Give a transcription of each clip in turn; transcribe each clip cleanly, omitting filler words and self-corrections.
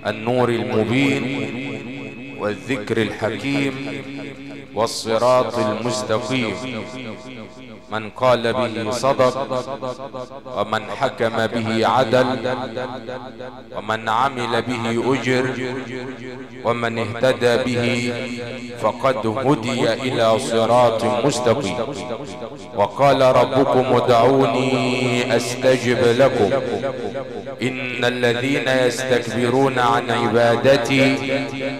النور المبين والذكر الحكيم والصراط المستقيم. من قال به صدق، ومن حكم به عدل، ومن عمل به أجر، ومن اهتدى به فقد هدي إلى صراط مستقيم. وقال ربكم ادعوني أستجب لكم إن الذين يستكبرون عن عبادتي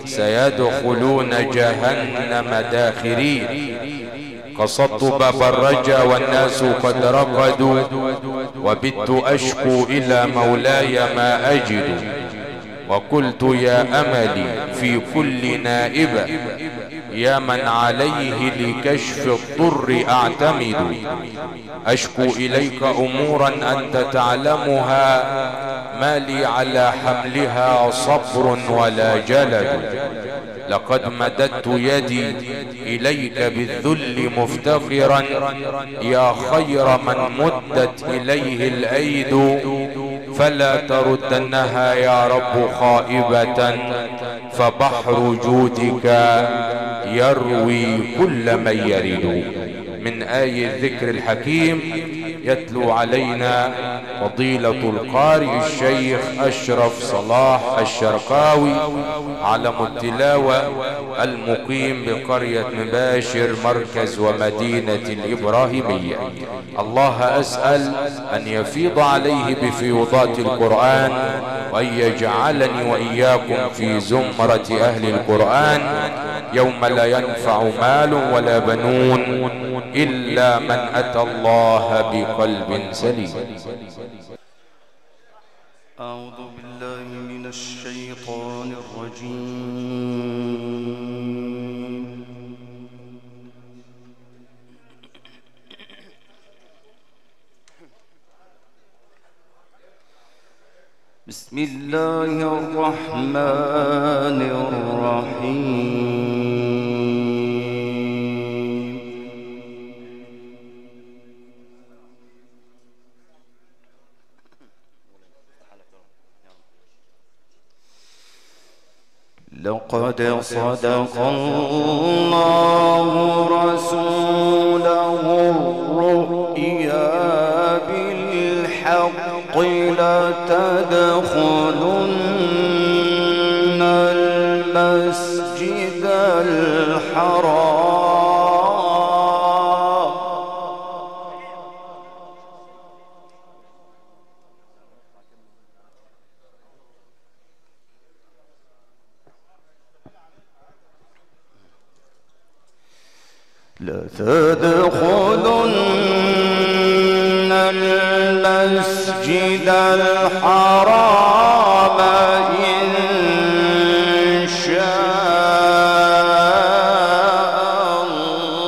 سيدخلون جهنم داخرين. قصدت باب الرجا والناس قد رقدوا، وبت أشكو إلى مولاي ما أجد. وقلت يا أملي في كل نائبة، يا من عليه لكشف الضر أعتمد. أشكو إليك أمورا أنت تعلمها، ما لي على حملها صبر ولا جلد. لقد مددت يدي إليك بالذل مفتخرا، يا خير من مدت إليه الأيد. فلا تردنها يا رب خائبة، فبحر جودك يروي كل من يرد. من آي الذكر الحكيم يتلو علينا فضيلة القارئ الشيخ أشرف صلاح الشرقاوي علم التلاوة، المقيم بقرية مباشر مركز ومدينة الإبراهيمية. الله أسأل أن يفيض عليه بفيوضات القرآن، وأن يجعلني وإياكم في زمرة أهل القرآن يوم لا ينفع مال ولا بنون إلا من أتى الله بقلب سليم. أعوذ بالله من الشيطان الرجيم. بسم الله الرحمن الرحيم. لقد صدق الله رسوله الرؤيا بالحق، لتدخلن المسجد الحرام لتدخلن المسجد الحرام إن شاء الله.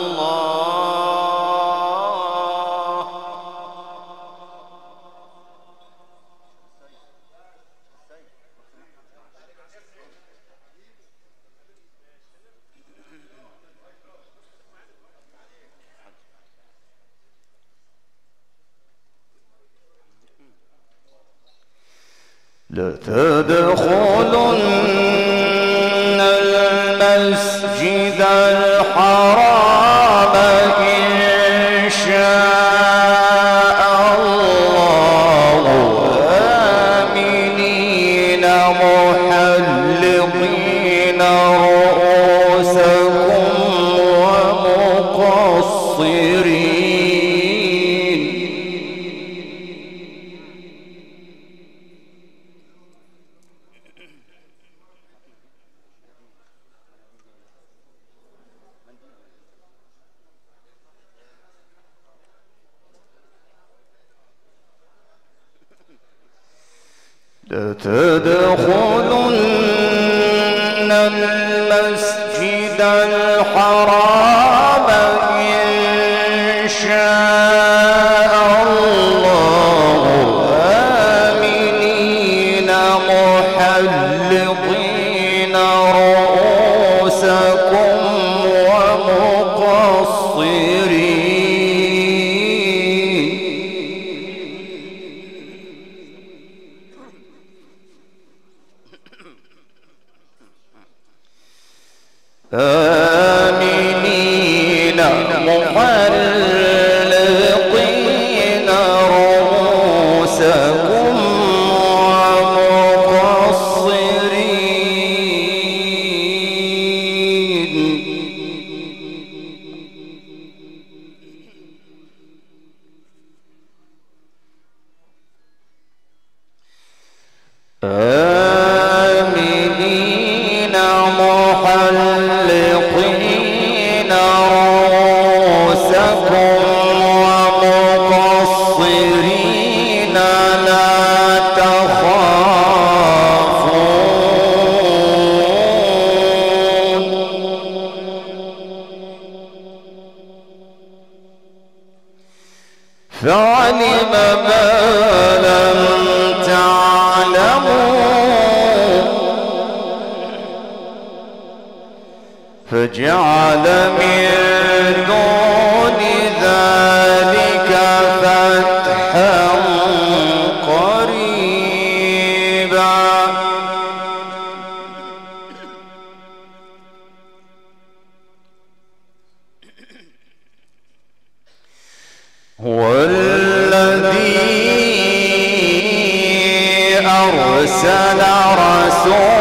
لتدخلن المسجد الحرام إن شاء الله آمنين محلقين رؤوسكم ومقصرين. لتدخلن المسجد الحرام إن شاء الله آمنين محلقين رؤوسكم ومقصرين. فجعل من دون ذلك فتحا قريبا. هو الذي أرسل رسوله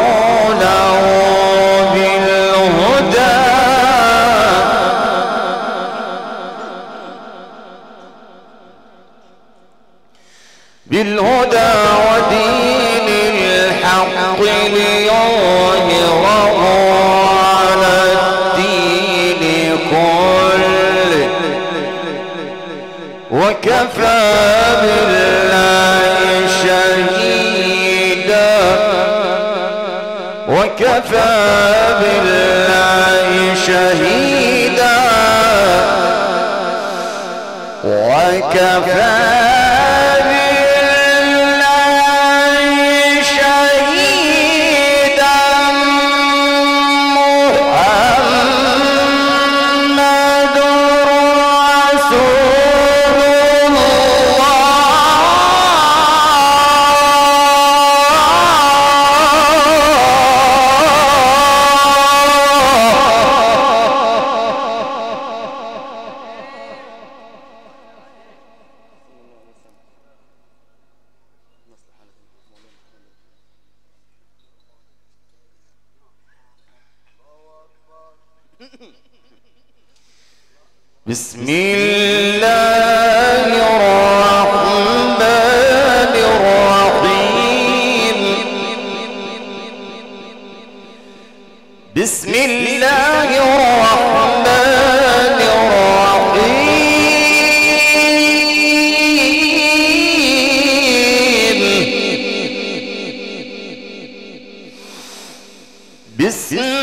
بالهدى ودين الحق ليظهره على الدين كله وكفى بالله شهيدا. وكفى بالله شهيدا. وكفى بسم الله الرحمن الرحيم. بسم الله الرحمن الرحيم. بسم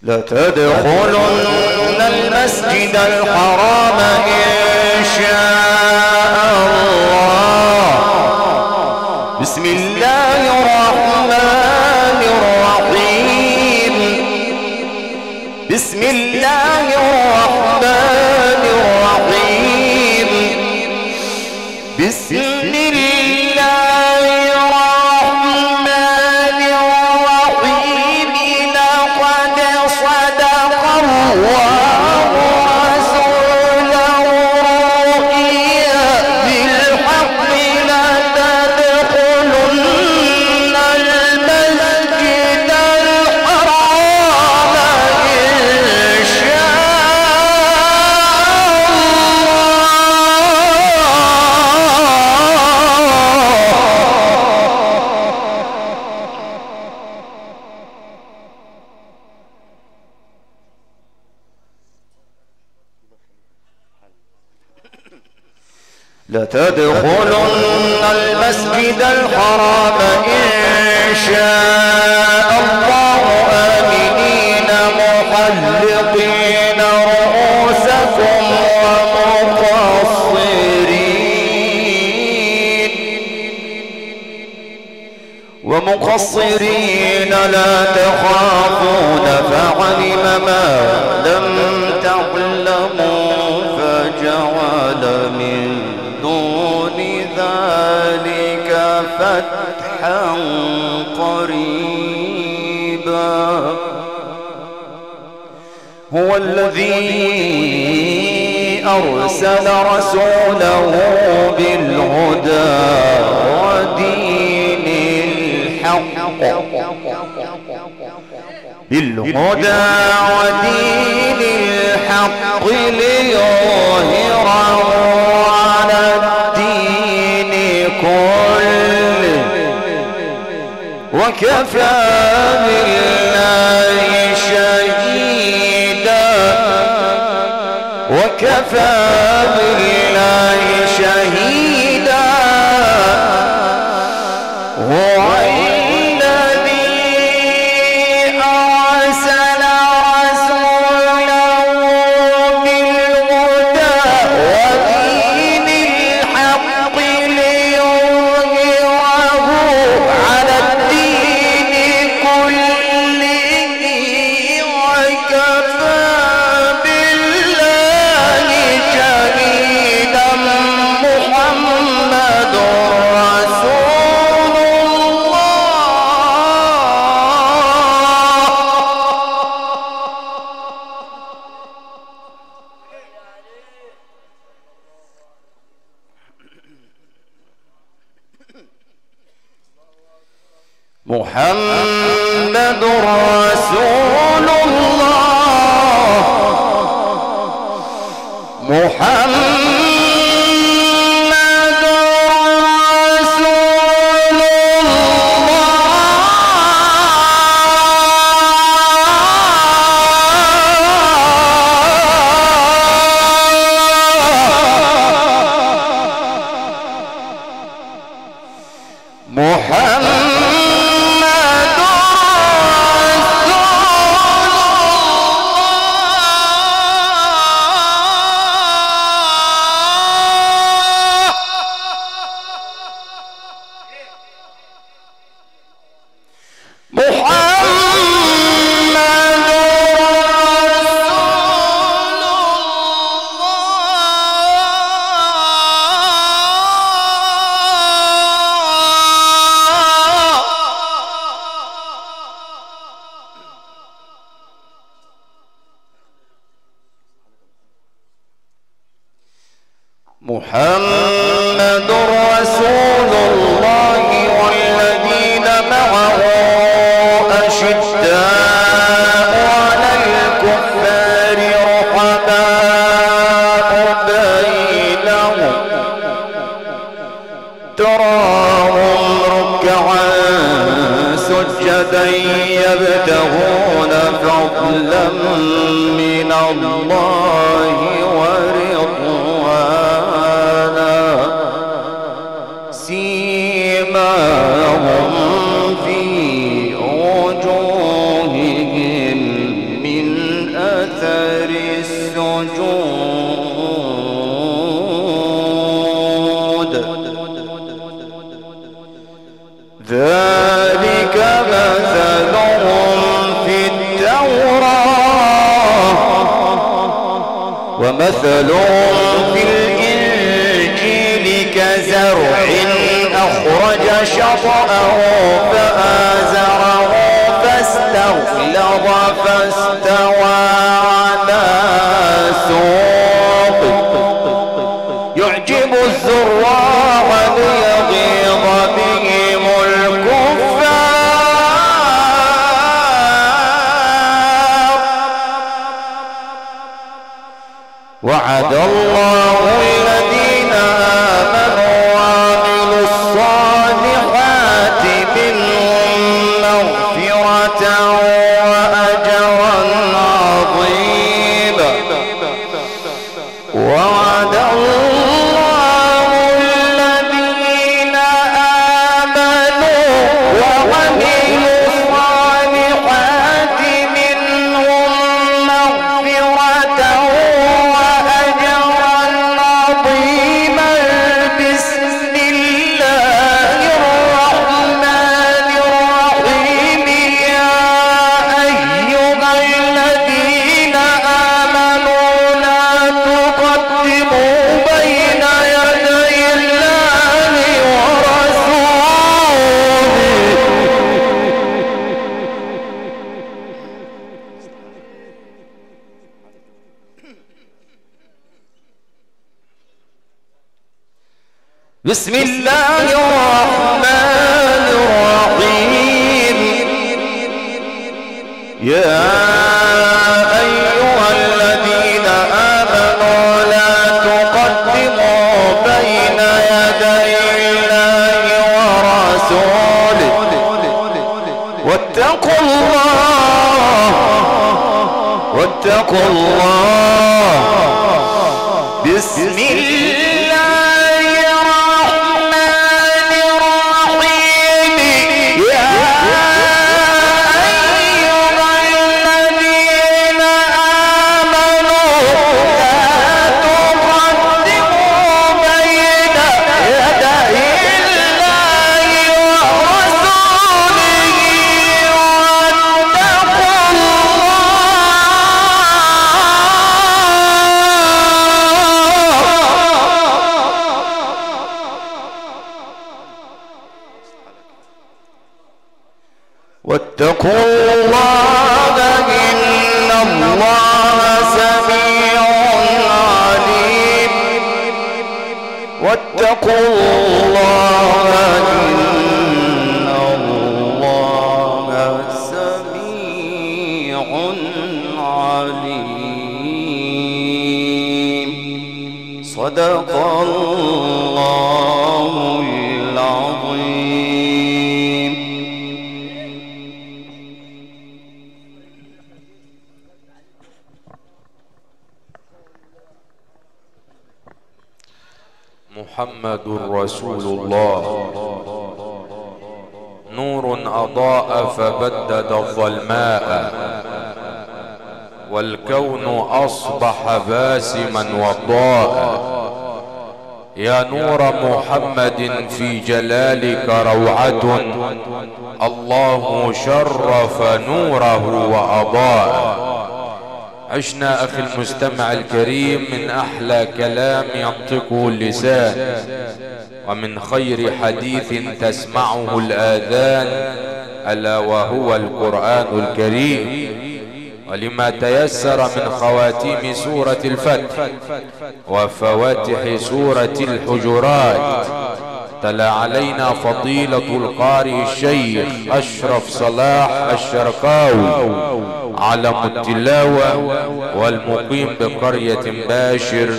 لتدخلن المسجد الحرام إن شاء الله. بسم الله الرحمن الرحيم. بسم الله الرحمن الرحيم. بسم الله الرحمن الرحيم. لقد صدق الله رسوله الرؤيا بالحق لتدخلن المسجد الحرام إن شاء لتدخلن المسجد الحرام إن شاء الله آمنين محلقين رؤوسكم ومقصرين لا تخافون فعلم ما لم تعلموا فجعل من دون ذلك فتحا قريبا. هو الذي أرسل رسوله بالهدى ودين الحق بالهدى ودين الحق ليظهره على الدين كله وكفى بالله شهيدا وكفى بالله شهيدا هو محمد رسول الله محمد رسول الله محمد محمد رسول الله والذين معه أشداء على الكفار رحماء بينهم تراهم ركعا سجدا يبتغون فضلا من الله سيماهم في وجوههم من أثر السجود ذلك مثلهم في التوراة ومثلهم في الإنجيل كزرع أخرج شطأه فآزره فاستغلظ فاستوى على سوقه يعجب الزراع ليغيظ بهم الكفار وعد الله الذين آمنوا وعملوا الصالحات منهم مغفرة وأجرا عظيما وعد الله الذين آمنوا وعملوا الصالحات منهم مغفرة وأجرا عظيما بسم الله الرحمن الرحيم يا أيها الذين آمنوا لا تقدموا بين يدي الله ورسوله بسم الله الرحمن الرحيم يا أيها الذين آمنوا لا تقدموا بين يدي الله ورسوله واتقوا الله بسم الله الرحمن الرحيم يا أيها الذين آمنوا لا تقدموا بين يدي الله ورسوله واتقوا واتقوا الله إن الله سميع عليم واتقوا الله إن الله سميع عليم صدق الله العظيم. محمد رسول الله نور أضاء فبدد الظلماء والكون أصبح باسما وضاء يا نور محمد في جلالك روعة الله شرف نوره وأضاء. عشنا أخي المستمع الكريم من أحلى كلام ينطقه اللسان ومن خير حديث تسمعه الآذان ألا وهو القرآن الكريم، ولما تيسر من خواتيم سورة الفتح وفواتح سورة الحجرات تلا علينا فضيلة القارئ الشيخ أشرف صلاح الشرقاوي علم التلاوة والمقيم بقرية باشر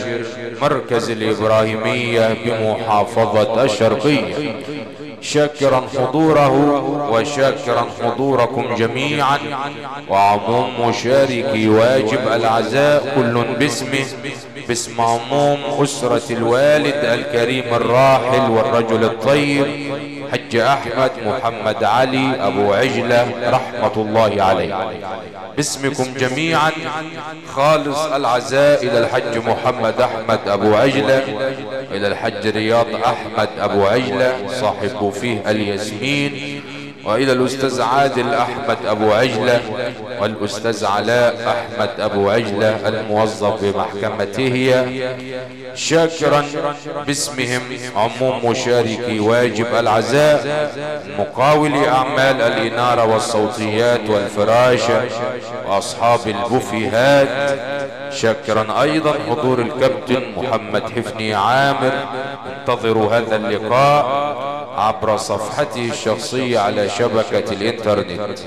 مركز الإبراهيمية بمحافظة الشرقية، شاكرا حضوره وشاكرا حضوركم جميعا وعموم مشاركي واجب العزاء كل باسمه باسم عموم أسرة الوالد الكريم الراحل والرجل الطيب حج أحمد محمد علي أبو عجلة رحمة الله عليه. باسمكم جميعا خالص العزاء إلى الحج محمد أحمد أبو عجلة، إلى الحج رياض أحمد أبو عجلة صاحب فيه الياسمين، وإلى الأستاذ عادل أحمد أبو عجلة والأستاذ علاء أحمد أبو عجلة الموظف بمحكمته، شاكرا باسمهم عموم مشاركي واجب العزاء مقاول أعمال الإنارة والصوتيات والفراشة وأصحاب البوفيهات، شاكرا أيضا حضور الكابتن محمد حفني عامر. انتظروا هذا اللقاء عبر صفحته الشخصية على شبكة الإنترنت.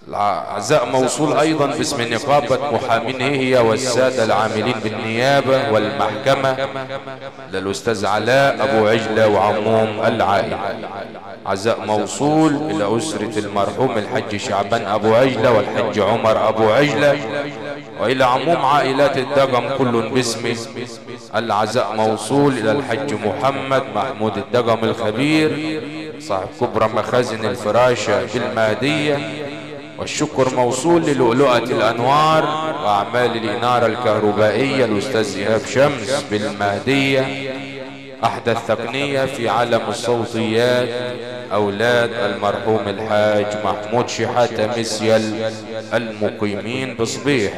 العزاء موصول أيضا باسم نقابة محامين هي والسادة العاملين بالنيابة والمحكمة للأستاذ علاء أبو عجلة وعموم العائلة. عزاء موصول إلى أسرة المرحوم الحج شعبان أبو عجلة والحج عمر أبو عجلة وإلى عموم عائلات الدقم كل باسمه. العزاء موصول إلى الحج محمد محمود الدقم الخبير صاحب كبرى مخازن الفراشة بالمهدية، والشكر موصول للؤلؤة الأنوار وأعمال الإنارة الكهربائية الأستاذ إيهاب شمس بالمهدية أحدث تقنية في عالم الصوتيات أولاد المرحوم الحاج محمود شحاتة مسيل المقيمين بصبيح.